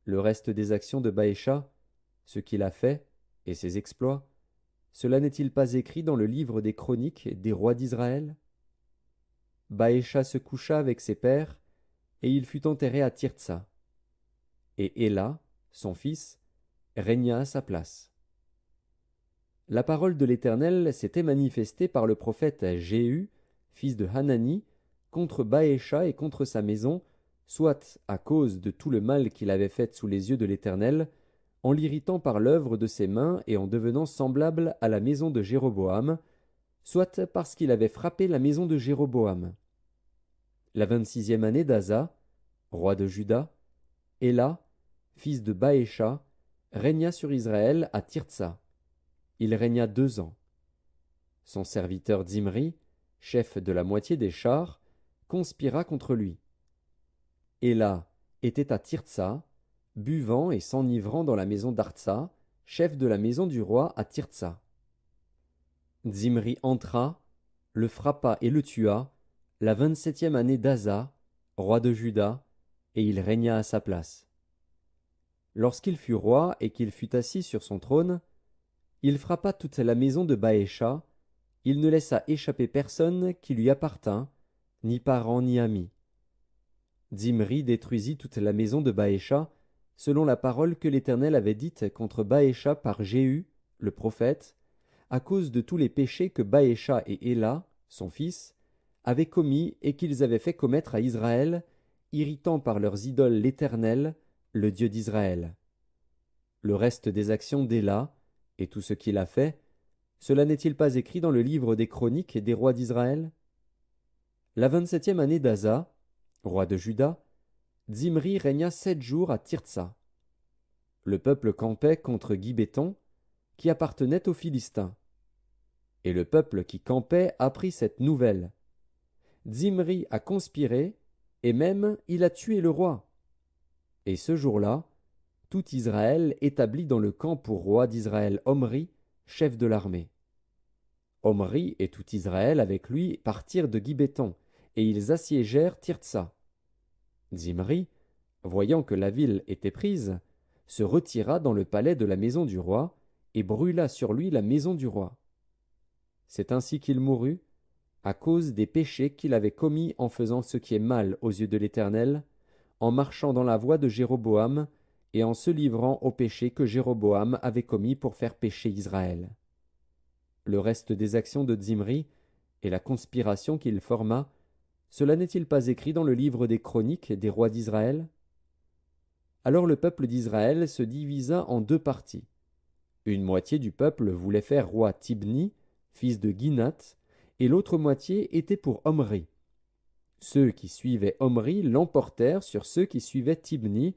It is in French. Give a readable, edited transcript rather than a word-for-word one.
Le reste des actions de Baécha, ce qu'il a fait, et ses exploits, cela n'est-il pas écrit dans le livre des chroniques des rois d'Israël? Baécha se coucha avec ses pères, et il fut enterré à Tirtsa. Et Éla, son fils, régna à sa place. La parole de l'Éternel s'était manifestée par le prophète Jéhu, fils de Hanani, contre Baécha et contre sa maison, soit à cause de tout le mal qu'il avait fait sous les yeux de l'Éternel, en l'irritant par l'œuvre de ses mains et en devenant semblable à la maison de Jéroboam, soit parce qu'il avait frappé la maison de Jéroboam. La 26e année d'Asa, roi de Juda, Éla, fils de Baécha, régna sur Israël à Tirtsa. Il régna 2 ans. Son serviteur Zimri, chef de la moitié des chars, conspira contre lui. Éla était à Tirtsa, buvant et s'enivrant dans la maison d'Artsa, chef de la maison du roi à Tirtsa. Zimri entra, le frappa et le tua, la 27e année d'Asa, roi de Juda, et il régna à sa place. Lorsqu'il fut roi et qu'il fut assis sur son trône, il frappa toute la maison de Baécha, il ne laissa échapper personne qui lui appartint, ni parent ni ami. Zimri détruisit toute la maison de Baécha, selon la parole que l'Éternel avait dite contre Baécha par Jéhu, le prophète, à cause de tous les péchés que Baécha et Éla, son fils, avaient commis et qu'ils avaient fait commettre à Israël, irritant par leurs idoles l'Éternel, le Dieu d'Israël. Le reste des actions d'Éla, et tout ce qu'il a fait, cela n'est-il pas écrit dans le livre des chroniques des rois d'Israël? La 27e année d'Asa, roi de Juda, Zimri régna 7 jours à Tirtsa. Le peuple campait contre Gibéton, qui appartenait aux Philistins. Et le peuple qui campait apprit cette nouvelle. Zimri a conspiré, et même il a tué le roi. Et ce jour-là, tout Israël établit dans le camp pour roi d'Israël Omri, chef de l'armée. Omri et tout Israël avec lui partirent de Gibéton, et ils assiégèrent Tirtsa. Zimri, voyant que la ville était prise, se retira dans le palais de la maison du roi, et brûla sur lui la maison du roi. C'est ainsi qu'il mourut, à cause des péchés qu'il avait commis en faisant ce qui est mal aux yeux de l'Éternel, en marchant dans la voie de Jéroboam, et en se livrant aux péchés que Jéroboam avait commis pour faire pécher Israël. Le reste des actions de Zimri, et la conspiration qu'il forma, cela n'est-il pas écrit dans le livre des chroniques des rois d'Israël? Alors le peuple d'Israël se divisa en 2 parties. Une moitié du peuple voulait faire roi Tibni, fils de Ginath, et l'autre moitié était pour Omri. Ceux qui suivaient Omri l'emportèrent sur ceux qui suivaient Tibni,